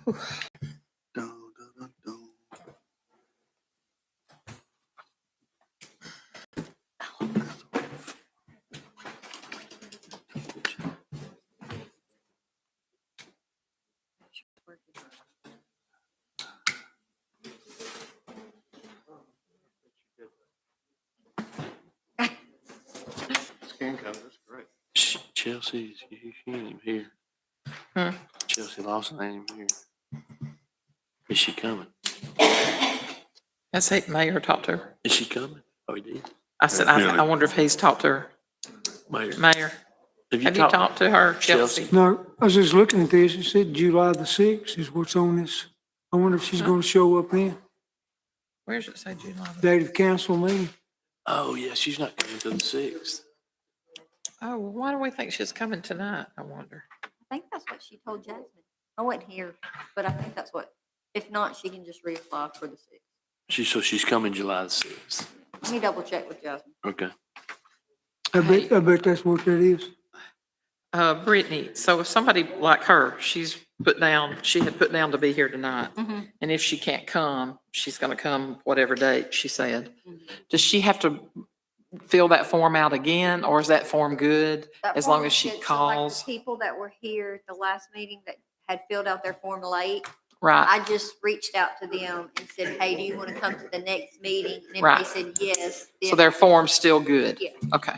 Dun, dun, dun, dun. Scan code, that's great. Chelsea, she ain't even here. Chelsea Lawson ain't even here. Is she coming? I say Mayor talked to her. Is she coming? Oh, he did. I said, Yeah. I wonder if he's talked to her. Mayor. Mayor, have you talked to her, Chelsea? No, I was just looking at this. It said July the 6th is what's on this. I wonder if she's going to show up then. Where does it say July? Date of council meeting. Oh, yeah, she's not coming till the 6th. Oh, well, why do we think she's coming tonight? I wonder. I think that's what she told Jasmine. I wasn't here, but I think that's what, if not, she can just reapply for the 6th. So she's coming July the 6th. Let me double check with Jasmine. Okay. I bet that's what that is. Brittany, so if somebody like her, she had put down to be here tonight. And if she can't come, she's gonna come whatever date she said. Does she have to fill that form out again, or is that form good That as long form as she is good. So, calls? like, the people that were here at the last meeting that had filled out their form late, Right, I just reached out to them and said, hey, do you want to come to the next meeting? And if Right. they said yes, so then their form's still good? Yeah. Okay.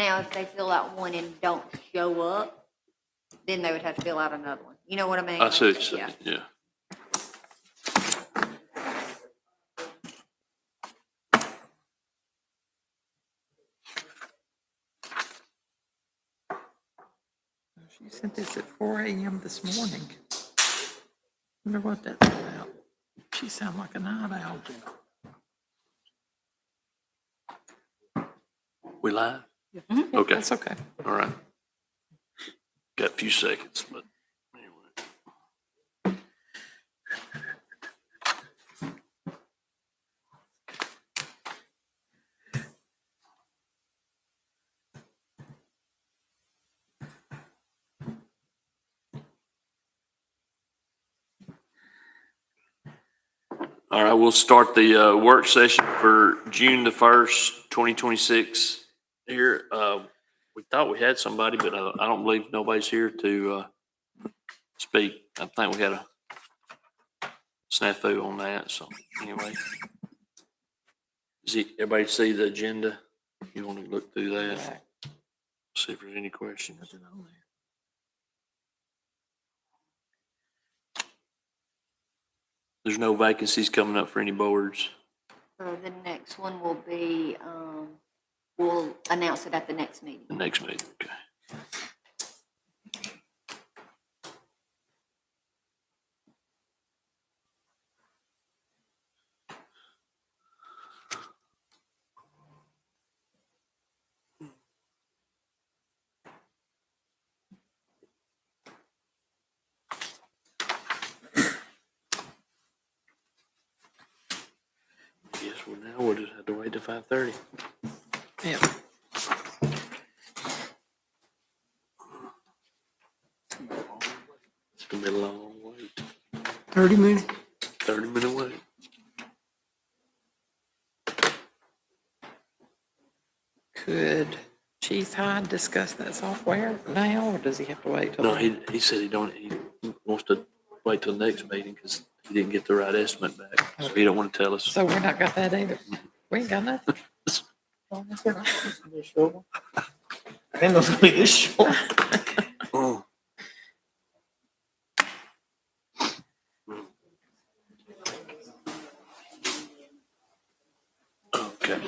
now if they fill out one and don't show up, then they would have to fill out another one. You know what I mean? I see what you're Yeah. saying, yeah. She sent this at 4 a.m. this morning. Wonder what that's about. She sound like a night owl. We live? Yeah, Okay. that's okay. All right. Got a few seconds, but anyway. All right, we'll start the work session for June the 1st, 2026 here. We thought we had somebody, but I don't believe nobody's here to speak. I think we had a snafu on that, so anyway. Everybody see the agenda? You want to look through that? See if there's any questions. There's no vacancies coming up for any boards. So the next one will be, we'll announce it at the next meeting. The next meeting, okay. Yes, well now we'll just have to wait till 5:30. Yeah. It's gonna be a long wait. 30 minutes. 30-minute wait. Could Chief Hyde discuss that software now, or does he have to wait till? No, he said he wants to wait till the next meeting because he didn't get the right estimate back. So he don't want to tell us. So we not got that either. We ain't got nothing. I didn't know it was gonna be this short. Oh. Okay.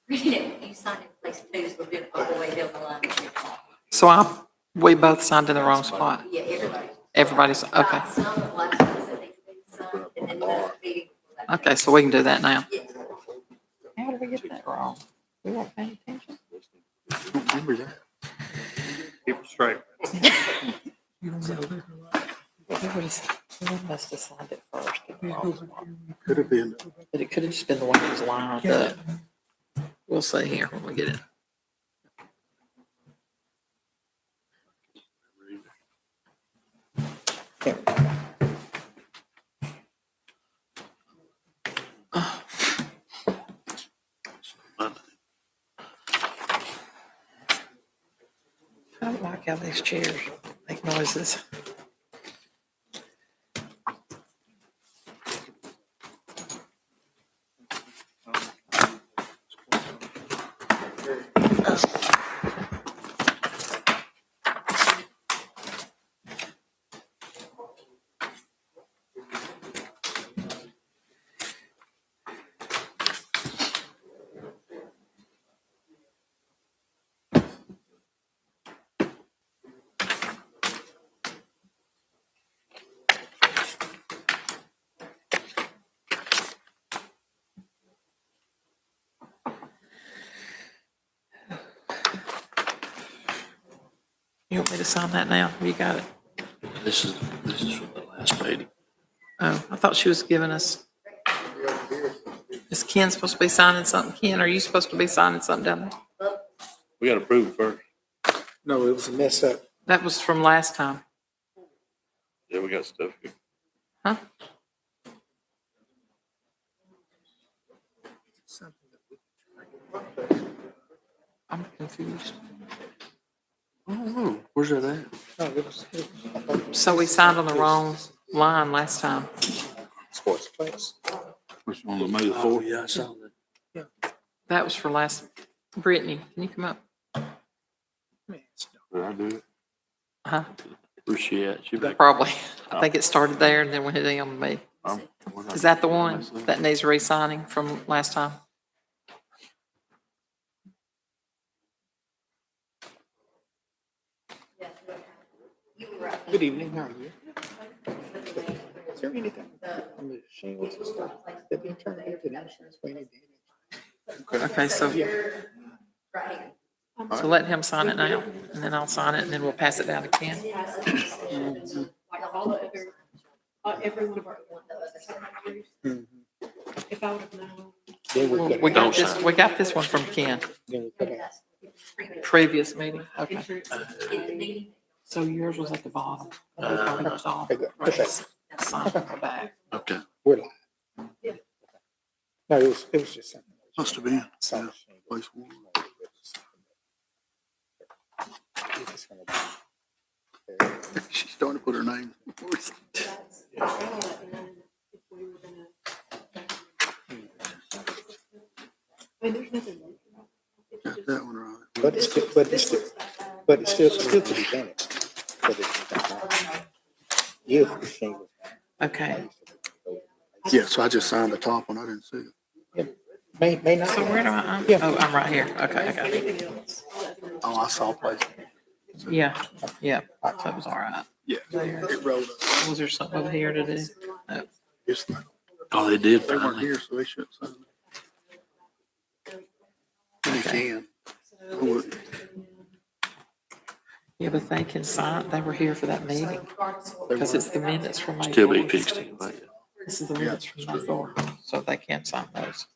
You signed in place too, so we'll do it all the way down the line. So we both signed in the wrong spot. Yeah, everybody. Everybody's, okay. Some of the last ones that need to be signed, and then the meeting. Okay, so we can do that now. Yes. How did we get that wrong? We weren't paying attention? Remember that? It was Straight. You don't get liquor license. He must have signed it first. Could have been. But it could have just been the one that was lined up. We'll see here when we get it. I don't like how these chairs make noises. You want me to sign that now? You got it. This is from the last meeting. Oh, I thought she was giving us. Is Ken supposed to be signing something? Ken, are you supposed to be signing something down there? We gotta approve it first. No, it was a mess up. That was from last time. Yeah, we got stuff here. Huh? I'm confused. I don't know. Where's that at? No, it was So we signed on the wrong line last time. sports place. Which on the May Oh, yeah, I saw that. That was for last. Brittany, can you come up? Did I do it? Huh? Where's she at? She back. Probably. I think it started there and then went down to me. Is that the one that needs re-signing from last time? Good evening, how are you? Is there anything on the shingles and stuff that they turned into the insurance we need to? Okay, so let him sign it now, and then I'll sign it, and then we'll pass it down to Ken. Every one of our secretaries, if I would have known. Then we could. We got this, we got this one from Ken, Then we could have. previous meeting, okay. So yours was at the bottom. We probably just all Okay, good. Okay. signed on the back. Okay. We're live. No, it was just something. Must have been. Some Yeah, place one. She's starting to put her name. Got that one right. But it's still, still to be done. If the shingles. Okay, Yeah, so I just signed the top one. I didn't see it. May not. so where do I, Yeah. oh, I'm right here, okay, I got it. Oh, I saw place. Yeah, yeah, so it was all right. Yeah, it rolled up. Was there something over here to do? No. It's, Oh, they did they weren't finally. here, so they shouldn't sign it. They can. I wouldn't. Yeah, but they can sign, they were here for that meeting, because it's the minutes from May Still be 4th. fixed anyway. This is the minutes from May 4th, so they can sign those.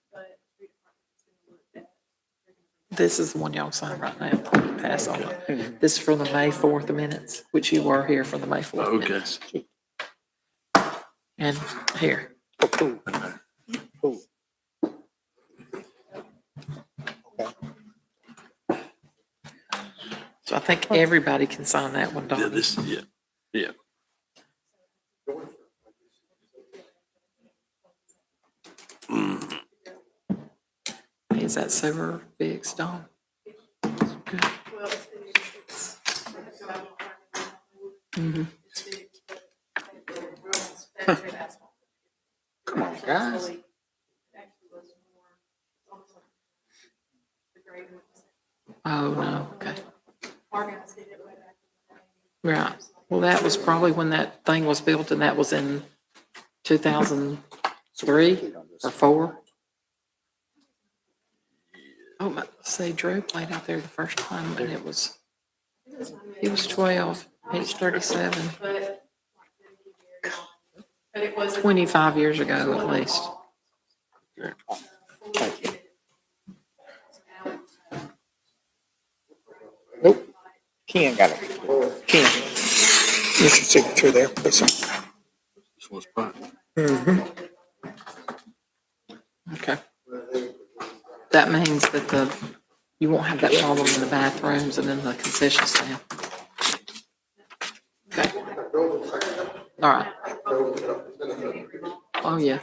This is the one y'all sign right now, pass on it. This is from the May 4th minutes, which you were here for the May 4th Okay. minutes. And here, Oh, cool. Cool. so I think everybody can sign that one, Yeah, Don. this, yeah, yeah. Mm, Is that sewer fixed, Don? Good. Mhm. Come on, guys. Oh, no, okay. Right, well, that was probably when that thing was built, and that was in 2003 or 4. Oh, say Drew played out there the first time, and it was He was 12, he's 37, But it was. 25 years ago at least. Thank you. Nope. Ken got it. Ken. Here's your signature there. Yes, sir. This one's fine. Okay. That means that you won't have that problem in the bathrooms and in the concession stand. Okay. All right. Oh, yeah.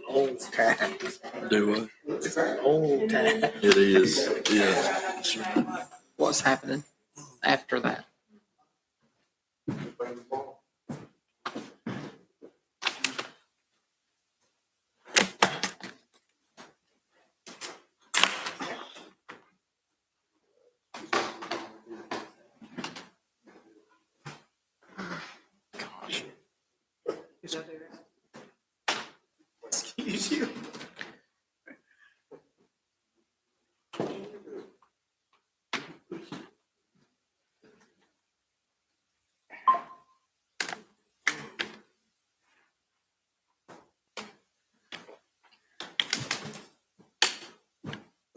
Old time. Do what? It's an old time. It is, yeah. What's happening after that? Gosh. Excuse you.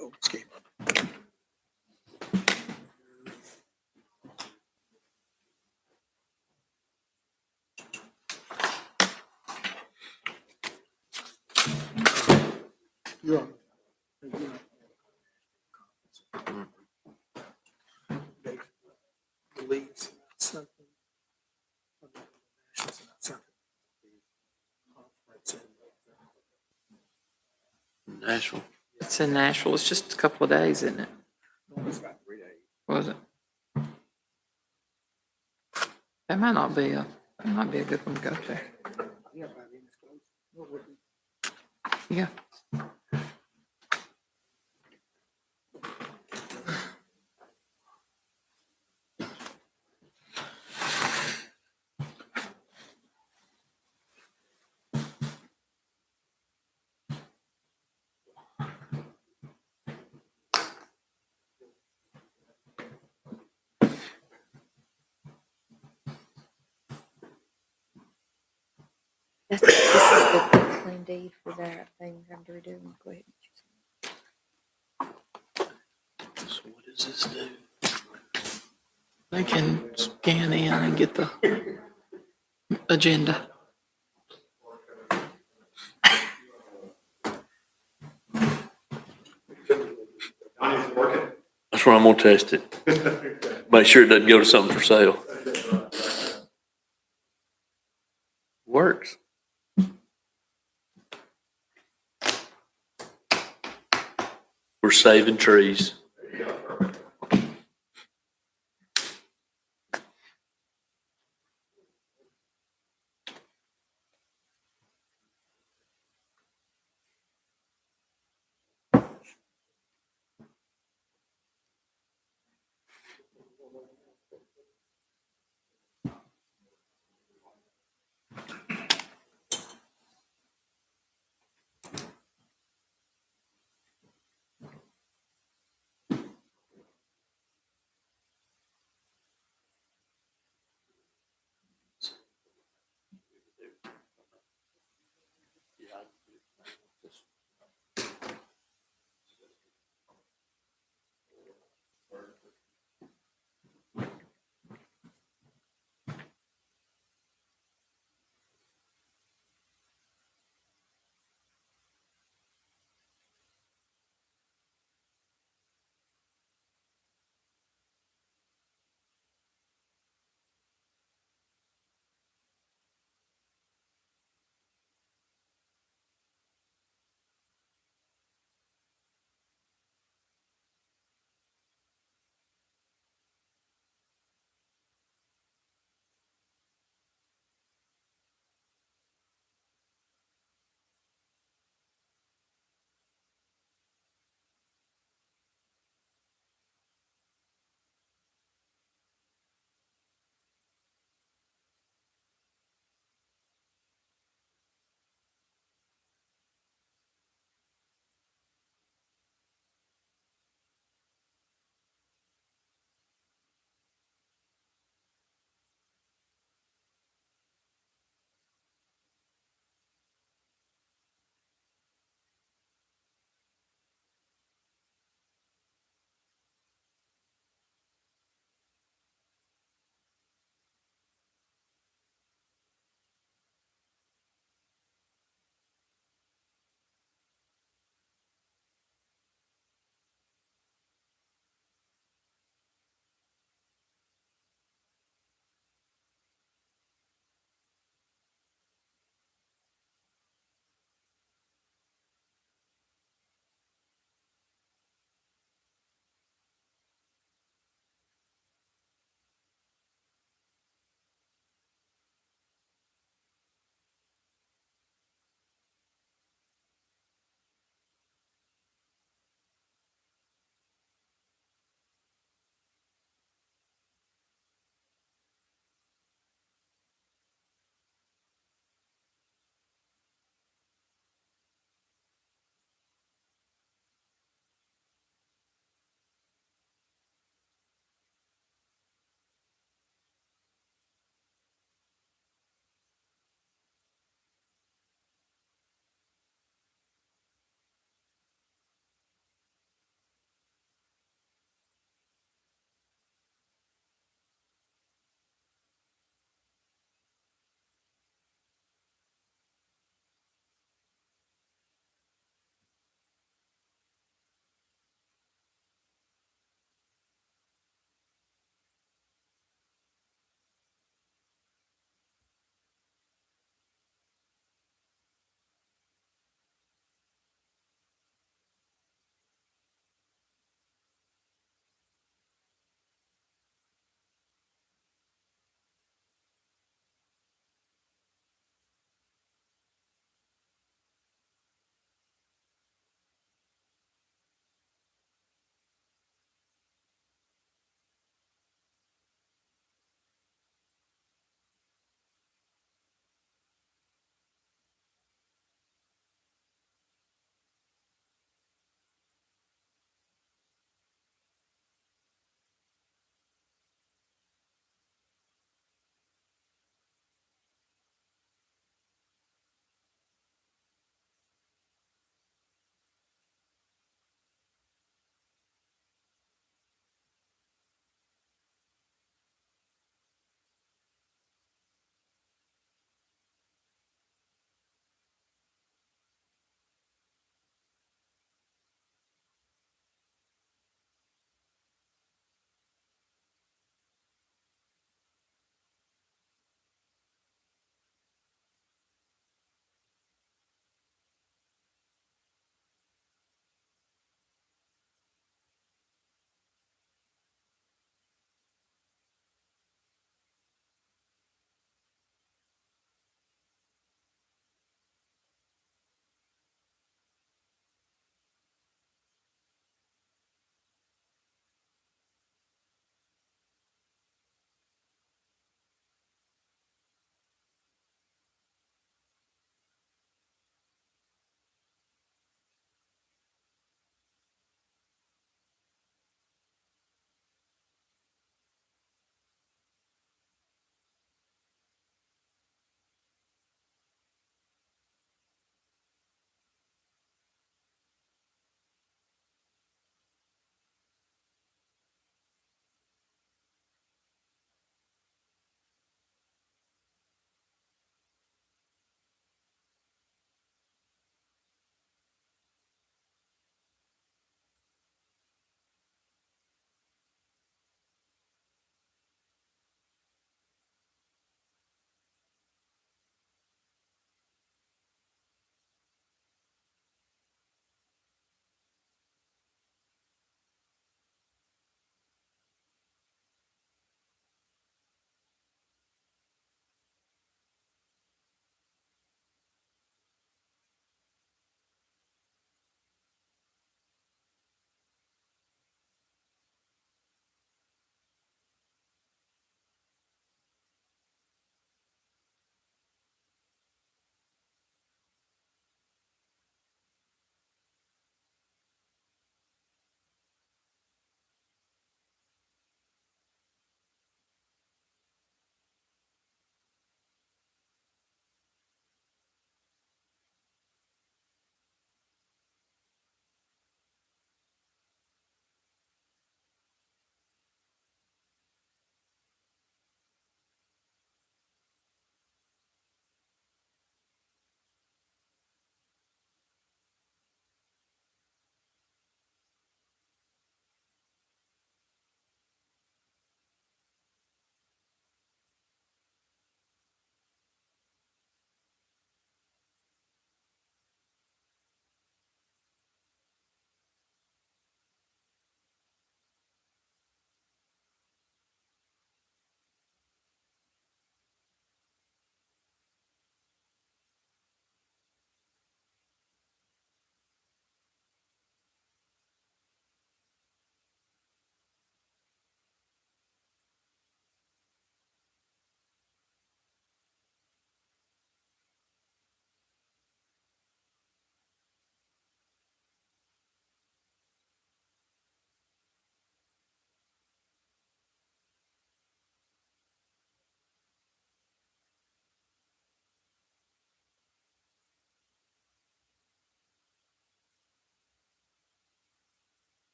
Oh, escape. You're on. They release something. Something. Nashville. It's in Nashville. It's just a couple of days, isn't it? It's about 3 days. Was it? That might not be that might be a good one to go to. Yeah, by then it's closed. Well, we're- Yeah. This is the claim deed for that thing I'm to redo. Go ahead. So what does this do? They can scan in and get the agenda. That's where I'm gonna test it. Make sure it doesn't go to something for sale. Works. We're saving trees.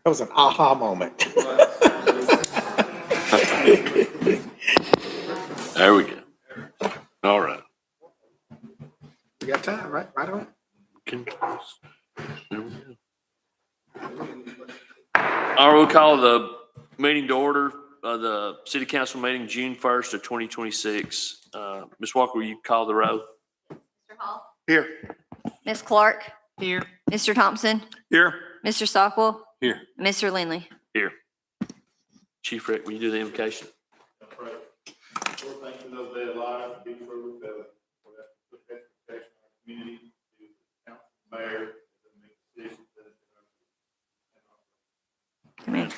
That was an aha moment. There we go. All right. We got time, right? Right on. There we go. I will call the meeting to order, the city council meeting, June 1st of 2026. Ms. Walker, will you call the roll? Mr. Hall? Here. Ms. Clark? Here. Mr. Thompson? Here. Mr. Stockwell? Here. Mr. Lindley? Here. Chief Rick, will you do the invocation? Thank you, those that are alive, be true, that for that protection of our community, to the council, mayor, to make decisions that. Come here.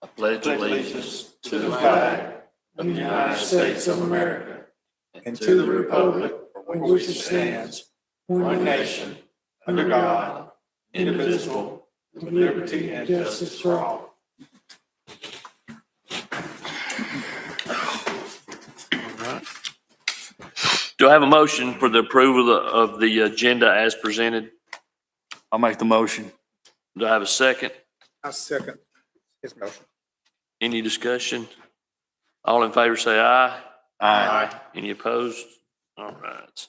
I pledge allegiance to the flag of the United States of America and to the republic for which it stands, one nation, under God, indivisible, with liberty and justice for all. Do I have a motion for the approval of the agenda as presented? I'll make the motion. Do I have a second? I second his motion. Any discussion? All in favor say aye. Aye. Any opposed? All right.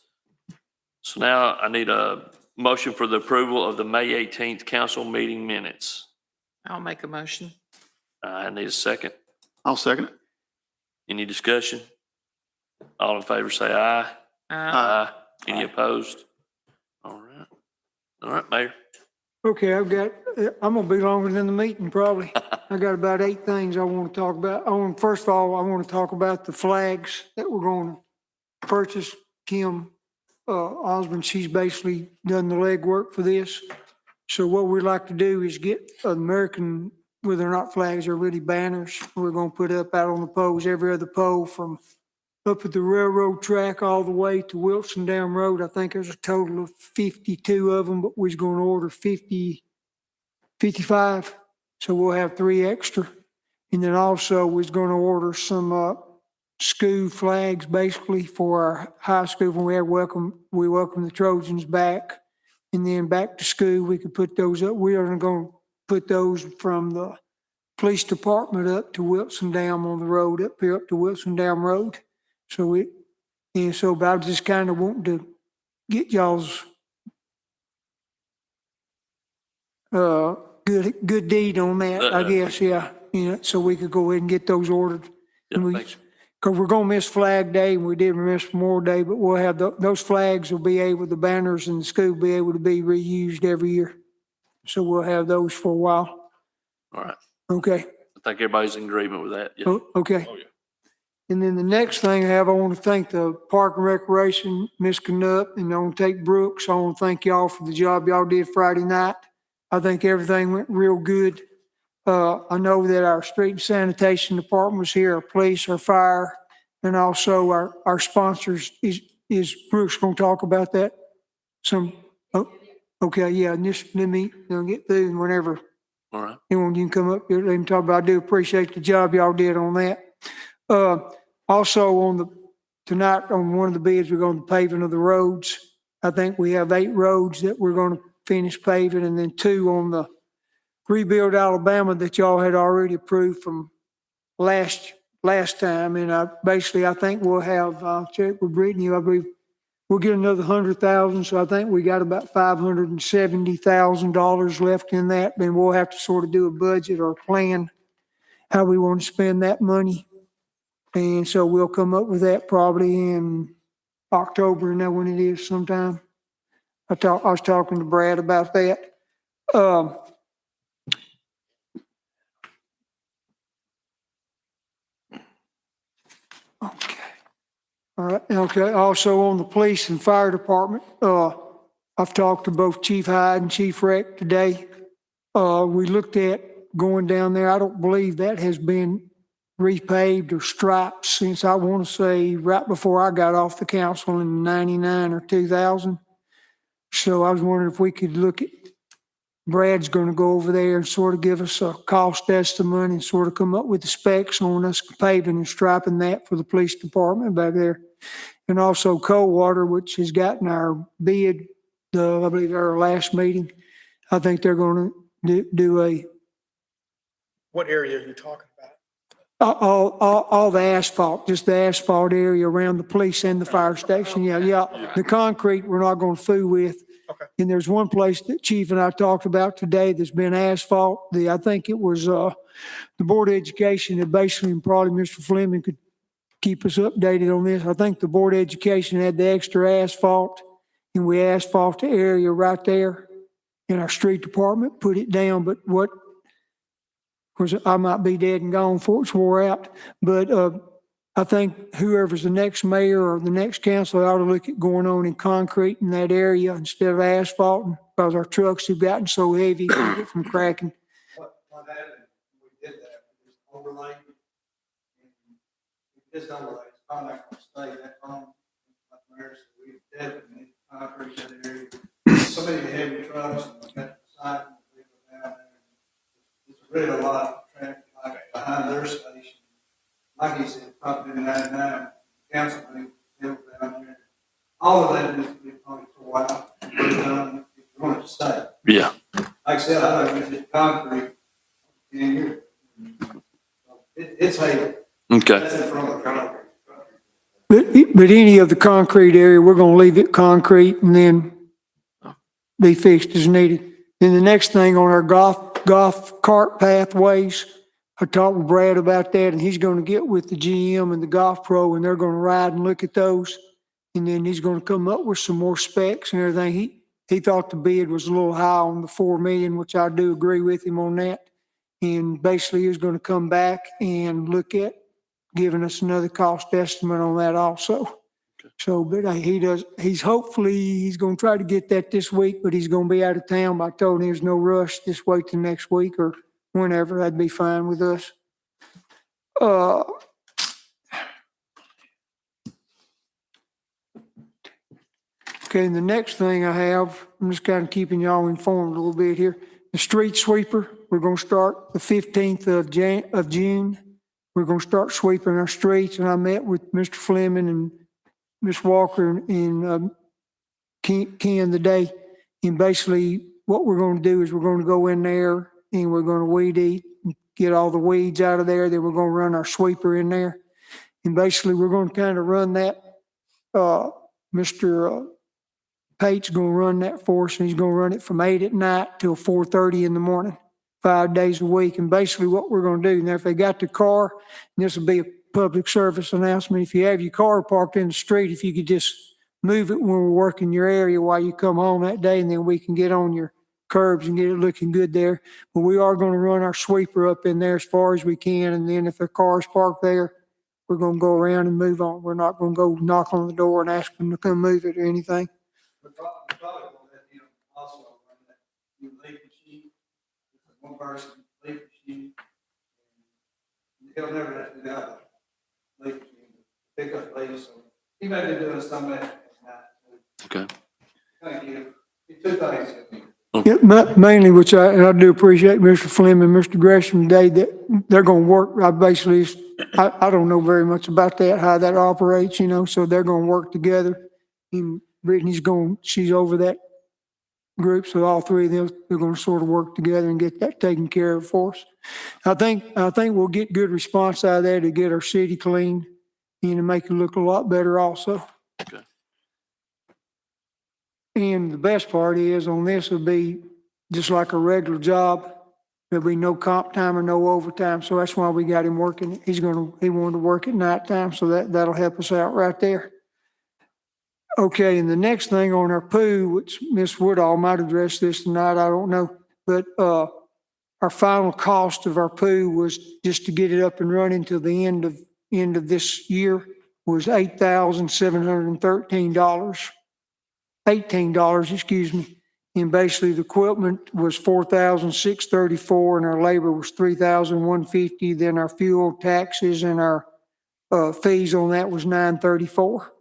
So now I need a motion for the approval of the May 18th council meeting minutes. I'll make a motion. I need a second. I'll second it. Any discussion? All in favor say aye. Aye. Any opposed? All right. All right, Mayor. Okay, I'm gonna be longer than the meeting probably. I got about 8 things I want to talk about. First of all, I want to talk about the flags that we're going to purchase. Kim Osmond, she's basically done the legwork for this. So what we'd like to do is get American, whether or not flags are really banners, we're going to put up out on the poles, every other pole from up at the railroad track all the way to Wilson Dam Road. I think there's a total of 52 of them, but we're going to order 55. So we'll have 3 extra. And then also we're going to order some school flags basically for our high school when we welcome the Trojans back. And then back to school, we could put those up. We are going to put those from the police department up to Wilson Dam on the road, up here up to Wilson Dam Road. But I just kind of want to get y'all's good deed on that, I guess, yeah. So we could go ahead and get those ordered. Because we're going to miss Flag Day, and we did miss Memorial Day, but we'll have those flags will be able, the banners in the school will be able to be reused every year. So we'll have those for a while. All right. Okay. I think everybody's in agreement with that. Yeah. Oh, okay. Oh, yeah. And then the next thing I want to thank the Park and Recreation, Ms. Knupp, and I want to thank Brooks. I want to thank y'all for the job y'all did Friday night. I think everything went real good. I know that our street and sanitation department was here, our police, our fire, and also our sponsors. Is Brooks going to talk about that? Okay, yeah, and just let me get through and whenever. All right. Anyone you can come up here and talk about. I do appreciate the job y'all did on that. Also tonight on one of the bids, we're going to paving of the roads. I think we have 8 roads that we're going to finish paving, and then 2 on the Rebuild Alabama that y'all had already approved from last time. And I think we'll have, I'll check with Brittany, I believe we'll get another 100,000. So I think we got about $570,000 left in that. Then we'll have to sort of do a budget or plan how we want to spend that money. And so we'll come up with that probably in October, and know when it is sometime. I was talking to Brad about that. Okay. All right, okay, also on the police and fire department, I've talked to both Chief Hyde and Chief Reck today. We looked at going down there. I don't believe that has been repaved or striped since, I want to say, right before I got off the council in 99 or 2000. So I was wondering if we could look at, Brad's going to go over there and sort of give us a cost estimate and sort of come up with the specs on us paving and striping that for the police department back there. And also Coldwater, which has gotten our bid, I believe our last meeting. I think they're going to do a, What area are you talking about? all the asphalt, just the asphalt area around the police and the fire station. Yeah. The concrete, we're not going to fool with. Okay. And there's one place that Chief and I talked about today that's been asphalt. I think it was, the Board of Education that basically, and probably Mr. Fleming could keep us updated on this. I think the Board of Education had the extra asphalt, and we asphalt the area right there in our street department, put it down, but of course, I might be dead and gone before it's wore out, but I think whoever's the next mayor or the next council ought to look at going on in concrete in that area instead of asphalt, because our trucks have gotten so heavy from cracking. What happened, we did that, we just overlaid. This overlay, it's probably not gonna stay that long, like Mayor said, we definitely need concrete that area. So many heavy trucks, and we got the side, we go down there. It's really a lot of traffic, like behind their station. Like he said, probably in 99, council meeting, down there. All of that needs to be probably tore out, and redone, if you want it to stay. Yeah. Like I said, I don't use it concrete in here. It's heavy. Okay. That's in front of the concrete. But any of the concrete area, we're gonna leave it concrete and then be fixed as needed. Then the next thing on our golf cart pathways, I talked with Brad about that, and he's gonna get with the GM and the golf pro, and they're gonna ride and look at those. And then he's gonna come up with some more specs and everything. He thought the bid was a little high on the 4 million, which I do agree with him on that. And basically he was gonna come back and look at giving us another cost estimate on that also. So, but he's gonna try to get that this week, but he's gonna be out of town. But I told him there's no rush, just wait till next week or whenever, that'd be fine with us. Okay, and the next thing I have, I'm just kind of keeping y'all informed a little bit here. The street sweeper, we're gonna start the 15th of June. We're gonna start sweeping our streets, and I met with Mr. Fleming and Ms. Walker and Ken today. And basically, what we're gonna do is we're gonna go in there and we're gonna weed eat, and get all the weeds out of there. Then we're gonna run our sweeper in there. And basically, we're gonna kind of run that, Mr. Pate's gonna run that for us, and he's gonna run it from 8 at night till 4:30 in the morning, 5 days a week. And basically what we're gonna do, now if they got the car, and this will be a public service announcement, if you have your car parked in the street, if you could just move it when we're working your area while you come home that day, and then we can get on your curbs and get it looking good there. But we are gonna run our sweeper up in there as far as we can, and then if their car's parked there, we're gonna go around and move on. We're not gonna go knock on the door and ask them to come move it or anything. We're probably gonna let him also run that new leaf machine. It's one person leaf machine. He'll never have to do that leaf machine, pick up leaves, so he may be doing some of that at night. Okay. Kind of give, two things. Yeah, mainly, which I do appreciate Mr. Fleming and Mr. Gresham today, that they're gonna work, I don't know very much about that, how that operates, so they're gonna work together. And Brittany's she's over that group, so all three of them, they're gonna sort of work together and get that taken care of for us. I think we'll get good response out of that to get our city clean and to make it look a lot better also. Okay. And the best part is on this will be just like a regular job. There'll be no comp time or no overtime. So that's why we got him working. He wanted to work at nighttime, so that'll help us out right there. Okay, and the next thing on our pool, which Ms. Woodall might address this tonight, I don't know, but our final cost of our pool was just to get it up and running till the end of end of this year was $8,713. $18, excuse me. And basically the equipment was 4,634 and our labor was 3,150. Then our fuel, taxes and our fees on that was 934.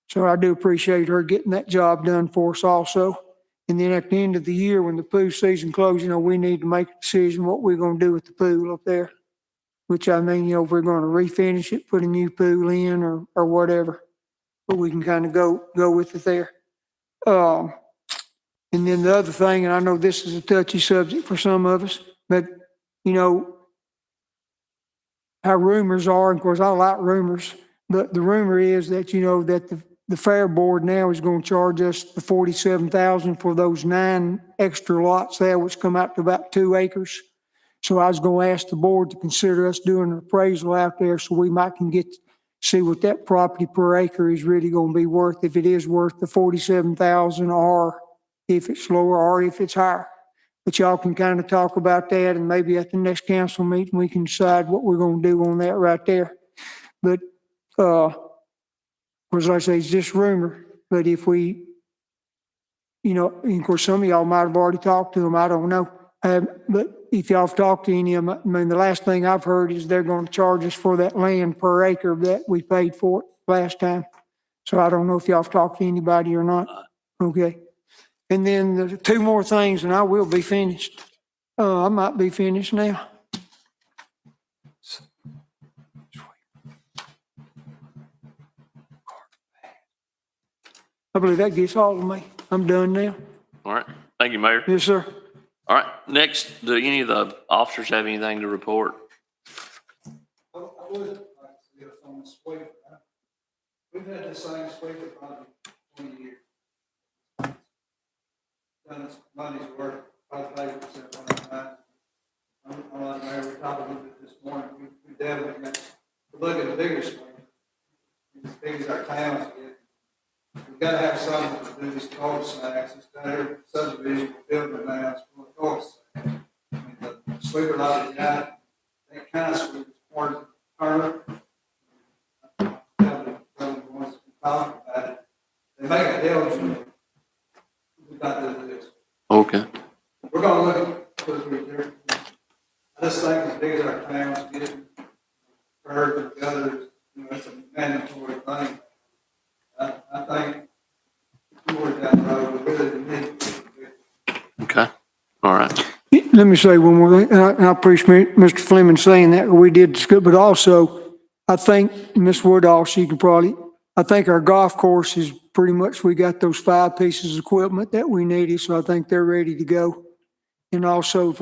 So I do appreciate her getting that job done for us also. And then at the end of the year, when the pool season closes, we need to make a decision what we're gonna do with the pool up there. Which I mean, if we're gonna refinish it, put a new pool in or whatever. But we can kind of go with it there. And then the other thing, and I know this is a touchy subject for some of us, but how rumors are, and of course I like rumors, but the rumor is that, that the fair board now is going to charge us the $47,000 for those 9 extra lots there, which come out to about 2 acres. So I was going to ask the board to consider us doing an appraisal out there so we might can see what that property per acre is really going to be worth, if it is worth the 47,000 or if it's lower or if it's higher. But y'all can kind of talk about that, and maybe at the next council meeting, we can decide what we're going to do on that right there. But, of course, like I say, it's just rumor, but if we, and of course, some of y'all might have already talked to them, I don't know. But if y'all have talked to any of them, I mean, the last thing I've heard is they're going to charge us for that land per acre that we paid for it last time. So I don't know if y'all have talked to anybody or not. Okay. And then the 2 more things and I will be finished. I might be finished now. I believe that gets all of me. I'm done now. All right. Thank you, Mayor. Yes, sir. All right. Next, do any of the officers have anything to report? I would like to see us on the sweeper. We've had the same sweeper probably 20 years. Done its money's worth, about 5% on the time. I'm like, Mayor, we talked a little bit this morning, we definitely got to look at the bigger sweeper. As big as our towns get. We've got to have something to do this cul-de-sacs, it's got every subdivision we're building now, it's full of cul-de-sacs. I mean, the sweeper lot we got, that kind of sweeper is more permanent. The ones that we talk about it, they make a hell of a we've got to do this. Okay. We're gonna look at what we do. I just think as big as our towns get, heard and the others, it's a mandatory thing. I think more down the road, we really need to. Okay. All right. Let me say one more thing, and I appreciate Mr. Fleming saying that, we did discuss, but also, I think Ms. Woodall, I think our golf course is pretty much, we got those 5 pieces of equipment that we needed, so I think they're ready to go. And also,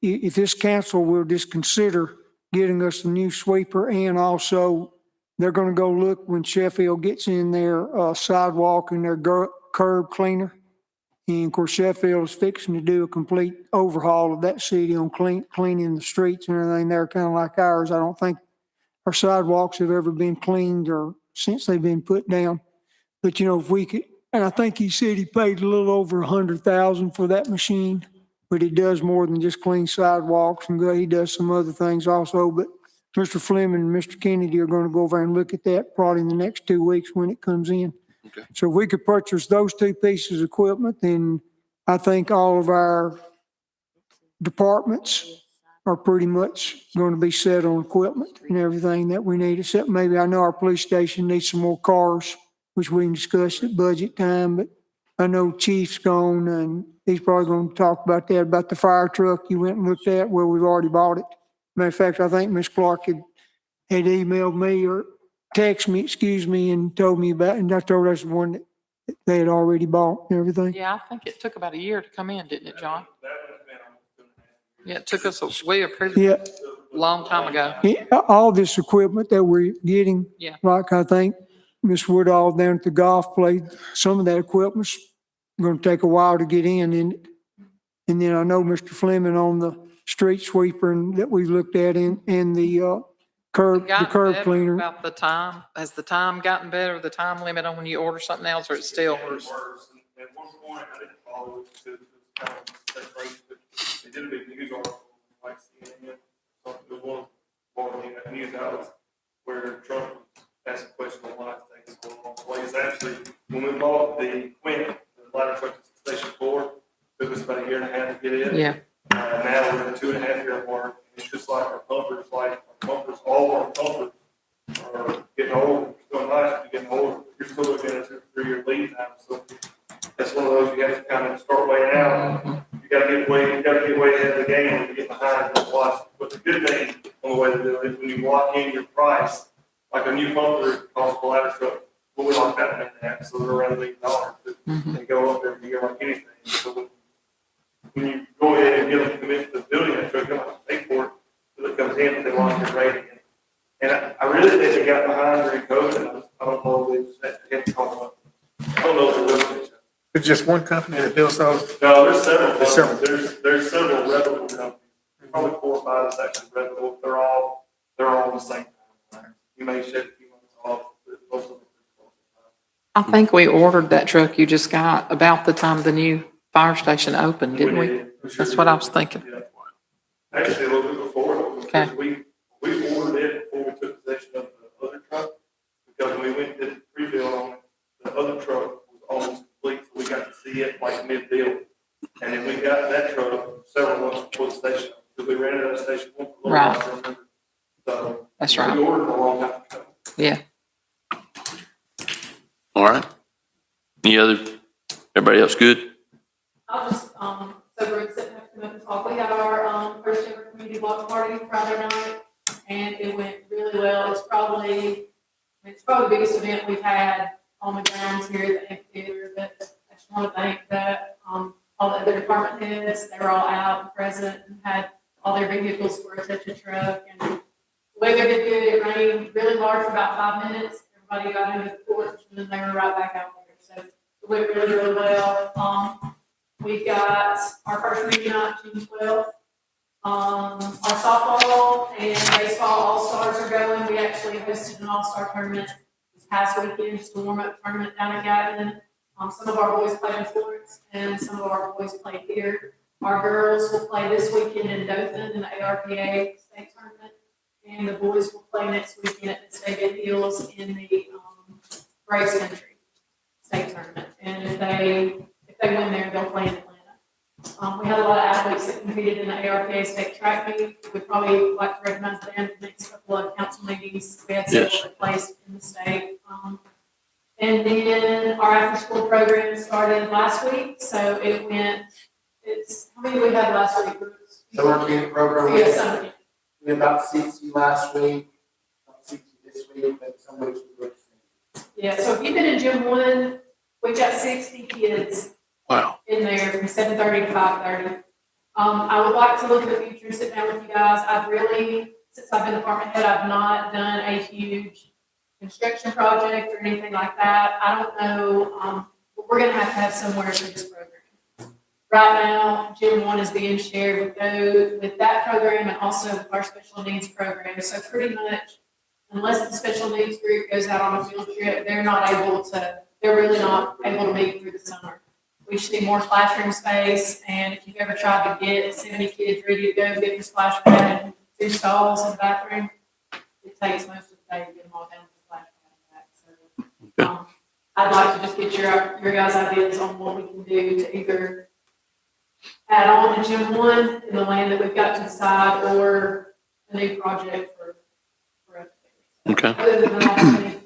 if this council will just consider getting us a new sweeper, and also, they're gonna go look when Sheffield gets in their sidewalk and their curb cleaner. And of course, Sheffield is fixing to do a complete overhaul of that city on cleaning the streets and everything. They're kind of like ours. I don't think our sidewalks have ever been cleaned or since they've been put down. But if we could, and I think he said he paid a little over $100,000 for that machine, but it does more than just clean sidewalks, and he does some other things also. But Mr. Fleming and Mr. Kennedy are going to go over and look at that probably in the next 2 weeks when it comes in. Okay. So if we could purchase those 2 pieces of equipment, then I think all of our departments are pretty much going to be set on equipment and everything that we need, except maybe I know our police station needs some more cars, which we can discuss at budget time, but I know Chief's gone and he's probably going to talk about that, about the fire truck you went and looked at where we've already bought it. Matter of fact, I think Ms. Clark had emailed me or texted me, and told me about it, and I told her that's the one that they had already bought and everything. Yeah, I think it took about a year to come in, didn't it, John? Yeah, it took us a pretty Yeah, long time ago. all this equipment that we're getting. Yeah. Like I think Ms. Woodall down at the golf place, some of that equipment's going to take a while to get in. And then I know Mr. Fleming on the street sweeper and that we've looked at and the curb Gotten cleaner. About the time, has the time gotten better, the time limit on when you order something else, or it's still worse? At one point, I didn't follow it because it was kind of separation, but they did a big news article like CNN. So it was one of the news outlets. where Trump was asking questions on why it's taking so long. Well, it's actually, when we bought the Quint, the ladder truck at Station 4, took us about a year and a half to get in. Yeah, Now we're in 2.5 year mark. It's just like our pumpers, all our pumpers are getting older. Still nice, but getting older. You're still looking at a 2 or 3 year lead time. So that's one of those you have to kind of start weighing out. You gotta get way ahead of the game when you get behind and watch. But the good thing on the way to do it is when you lock in your price, like a new pumper costs a ladder truck, well, we lock that in half, so they're around $1 million. They go up every year like anything. So when you go ahead and get them committed to building that truck, you don't have to pay for it till it comes in, but they lock your rate in. And I really think they got behind during COVID. I don't know if they had to call them up. I don't know if they're listening to each other. It's just one company that builds those. No, there's several. There's several. There's several reputable companies. There's probably 4 or 5 that's actually reputable. They're all the same time. You may shed a few months off, but most of them are close to I think we ordered that truck you just got about the time the new fire station opened, didn't we? did. That's what I was thinking. Yeah. Actually, a little bit before, Okay. because we ordered it before we took possession of the other truck, because when we went to the pre-build on it, the other truck was almost complete, so we got to see it like mid-build. And then we got that truck several months before the station, because we rented that station one for a little while, I remember. So. That's right. We ordered it a long time ago. Yeah. All right. Everybody else good? I'll just, so we're sitting up to come up and talk. We had our, first ever community block party Friday night, and it went really well. It's probably the biggest event we've had on the grounds here at the amphitheater, but I just want to thank that, all the other department heads, they were all out and present and had all their vehicles for a touch of truck, and the weather did good. It rained really hard for about 5 minutes. Everybody got into the porch, and then they were right back out there. So it went really, really well. We got our first meeting night, June 12th. Our softball and baseball all-stars are going. We actually hosted an all-star tournament this past weekend, just a warm-up tournament down at Gatlin. Some of our boys played in Florence, and some of our boys played here. Our girls will play this weekend in Dothan in the ARPA state tournament, and the boys will play next weekend at the David Hills in the Grace Country state tournament. And if they win there, they'll play in Atlanta. We had a lot of athletes that competed in the ARPA state track meet. We'd probably like to recognize them in the next couple of council meetings. We had several that placed in the state. And then our after-school program started last week, so how many we had last week? Summer camp program. We had summer camp. We had about 60 last week, about 60 this week, but some weeks we were. Yeah, so if you've been in gym 1, we've got 60 kids. Wow. In there from 7:30 to 5:30. I would like to look at the future and sit down with you guys. Since I've been department head, I've not done a huge construction project or anything like that. I don't know, but we're gonna have somewhere for this program. Right now, Gym 1 is being shared with that program and also with our special needs program. So pretty much, unless the special needs group goes out on a field trip, they're really not able to meet through the summer. We just need more classroom space, and if you've ever tried to get 70 kids ready to go get their splash pad and 2 stalls in the bathroom, it takes most of the day to get them all down to the splash pad and back. So, I'd like to just get your guys' ideas on what we can do to either add on to Gym 1 in the land that we've got to the side, or a new project for us. Okay. Other than that, I think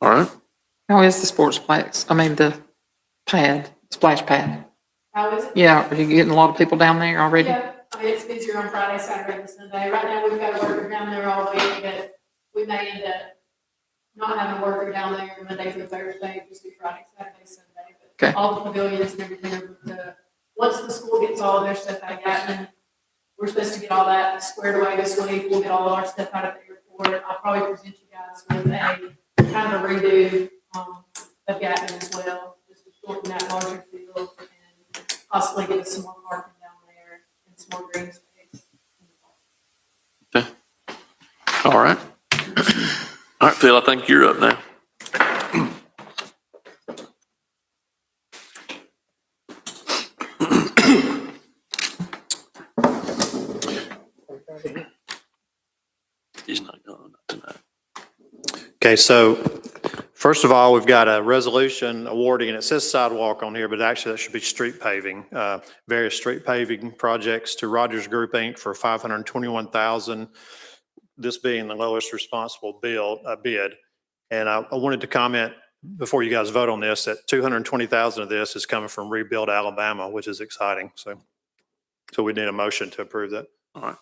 All right. How is the sportsplex? I mean, the splash pad. how is it? Yeah, are you getting a lot of people down there already? Yeah, I mean, it's busier on Friday, Saturday, and Sunday. Right now, we've got a worker down there all week, but we may end up not having a worker down there Monday through Thursday, just do Friday, Saturday, Sunday. But Okay. all the pavilions and everything are booked up. Once the school gets all their stuff out of Gatlin, we're supposed to get all that squared away this week. We'll get all our stuff out of the airport. I'll probably present you guys with a kind of a redo of Gatlin as well, just to shorten that larger field and possibly get us some more parking down there and some more green space. All right. All right, Phil, I think you're up now. He's not. Okay, so first of all, we've got a resolution awarding, and it says sidewalk on here, but actually that should be street paving. Various street paving projects to Rogers Group, Inc. for $521,000, this being the lowest responsible bid. And I wanted to comment before you guys vote on this, that 220,000 of this is coming from Rebuild Alabama, which is exciting. So we need a motion to approve that. All right.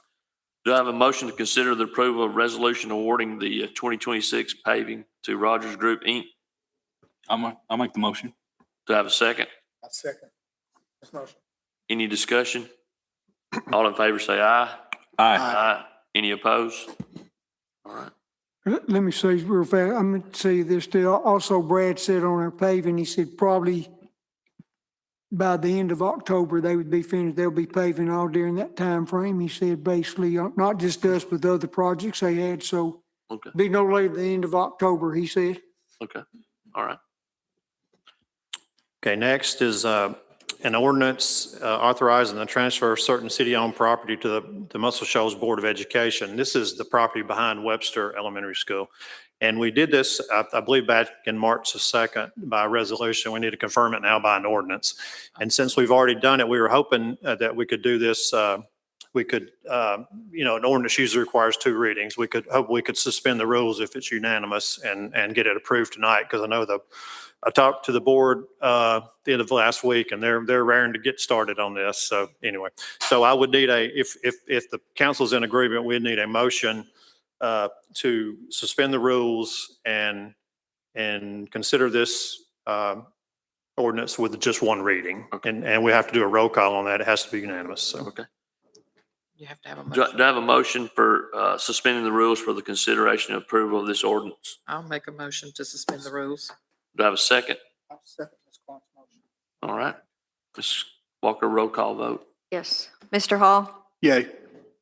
Do I have a motion to consider the approval of resolution awarding the 2026 paving to Rogers Group, Inc.? I'll make the motion. Do I have a second? I second this motion. Any discussion? All in favor say aye. Aye. Aye. Any opposed? All right. Let me say real fast, I'm going to say this too. Also, Brad said on our paving, he said probably by the end of October, they would be finished. They'll be paving all during that time frame. He said basically, not just us, but the other projects they had. So Okay. be no later than the end of October, he said. Okay. All right. Okay, next is an ordinance authorizing the transfer of certain city-owned property to the Muscle Shoals Board of Education. This is the property behind Webster Elementary School. And we did this, I believe, back in March the 2nd by resolution. We need to confirm it now by an ordinance. And since we've already done it, we were hoping that we could do this. We could, an ordinance usually requires 2 readings. We could suspend the rules if it's unanimous and get it approved tonight, because I know I talked to the board the end of last week, and they're raring to get started on this. So anyway, so I would need if the council's in agreement, we'd need a motion to suspend the rules and consider this ordinance with just 1 reading. Okay. And we have to do a roll call on that. It has to be unanimous. So. Okay. You have to have a Do I motion. have a motion for suspending the rules for the consideration and approval of this ordinance? I'll make a motion to suspend the rules. Do I have a second? I second Ms. Clark's motion. All right. Ms. Walker, roll call vote. Yes. Mr. Hall, Yay.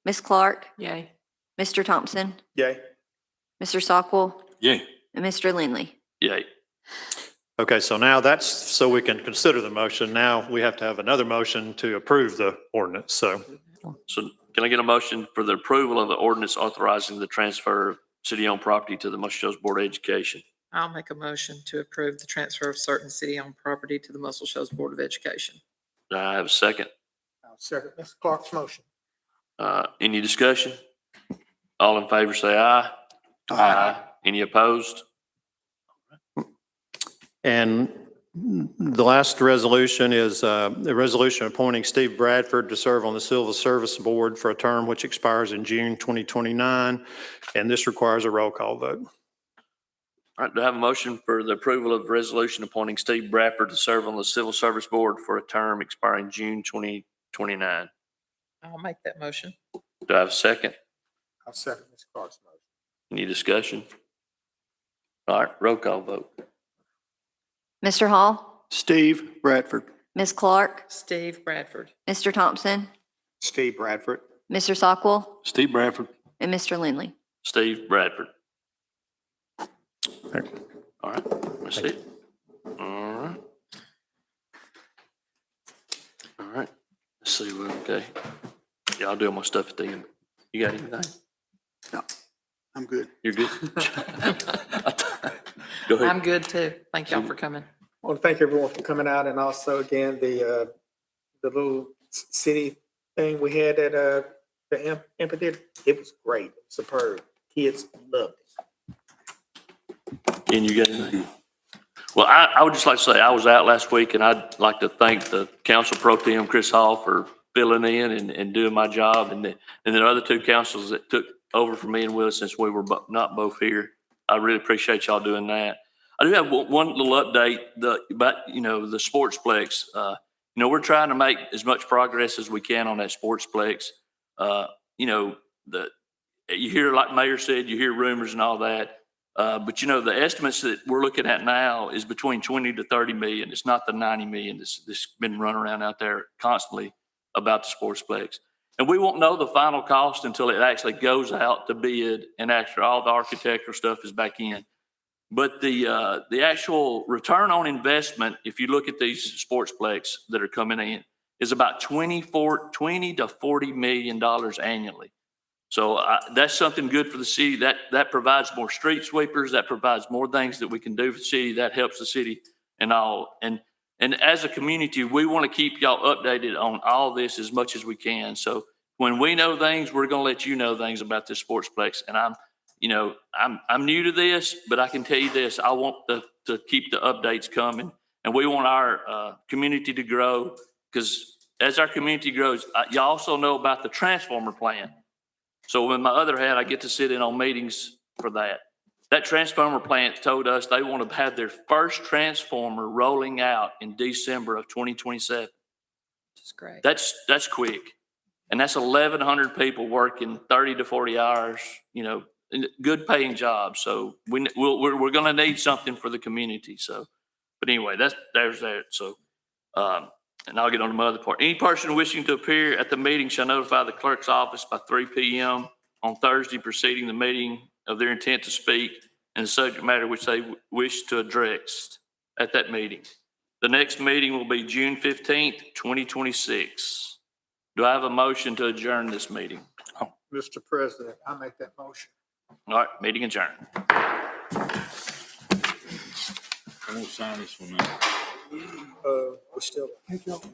Ms. Clark, Yay. Mr. Thompson, Yay. Mr. Sockwell, Yay. and Mr. Lindley. Yay. Okay, so now that's so we can consider the motion. Now we have to have another motion to approve the ordinance. So Can I get a motion for the approval of the ordinance authorizing the transfer of city-owned property to the Muscle Shoals Board of Education? I'll make a motion to approve the transfer of certain city-owned property to the Muscle Shoals Board of Education. Do I have a second? I'll second Ms. Clark's motion. Any discussion? All in favor say aye. Aye. Any opposed? And the last resolution is the resolution appointing Steve Bradford to serve on the Civil Service Board for a term which expires in June 2029. And this requires a roll call vote. All right, do I have a motion for the approval of the resolution appointing Steve Bradford to serve on the Civil Service Board for a term expiring June 2029? I'll make that motion. Do I have a second? I'll second Ms. Clark's motion. Any discussion? All right, roll call vote. Mr. Hall, Steve Bradford. Ms. Clark, Steve Bradford. Mr. Thompson, Steve Bradford. Mr. Sockwell, Steve Bradford. and Mr. Lindley. Steve Bradford. Okay. All right, that's it. All right. All right, let's see, okay. Yeah, I'll do all my stuff at the end. You got anything? No, I'm good. You're good? Go ahead. I'm good too. Thank y'all for coming. I want to thank everyone for coming out, and also again, the little city thing we had at the amphitheater. It was great, superb. Kids loved it. Ken, you got anything? Well, I would just like to say, I was out last week, and I'd like to thank the council pro tem, Chris Hall, for filling in and doing my job, and the other 2 councils that took over from me and Willis since we were not both here. I really appreciate y'all doing that. I do have one little update about the Sportsplex. We're trying to make as much progress as we can on that Sportsplex. You hear, like Mayor said, you hear rumors and all that. But the estimates that we're looking at now is between 20 to 30 million. It's not the 90 million that's been running around out there constantly about the Sportsplex. And we won't know the final cost until it actually goes out to bid and after all the architectural stuff is back in. But the actual return on investment, if you look at these Sportsplex that are coming in, is about $20 to $40 million annually. So that's something good for the city. That provides more street sweepers. That provides more things that we can do for the city. That helps the city and all. And as a community, we want to keep y'all updated on all this as much as we can. So when we know things, we're going to let you know things about this sportsplex. And I'm new to this, but I can tell you this, I want to keep the updates coming. And we want our community to grow, because as our community grows, you also know about the transformer plan. So with my other hat, I get to sit in on meetings for that. That transformer plant told us they want to have their first transformer rolling out in December of 2027. Which is great. That's quick. And that's 1,100 people working 30 to 40 hours, good paying jobs. So we're going to need something for the community. So, but anyway, there's that. So, and I'll get on to my other part. Any person wishing to appear at the meeting shall notify the clerk's office by 3 p.m. on Thursday preceding the meeting of their intent to speak and the subject matter which they wish to address at that meeting. The next meeting will be June 15th, 2026. Do I have a motion to adjourn this meeting? Mr. President, I make that motion. All right, meeting adjourned. I'm gonna sign this one now. We're still. Yep.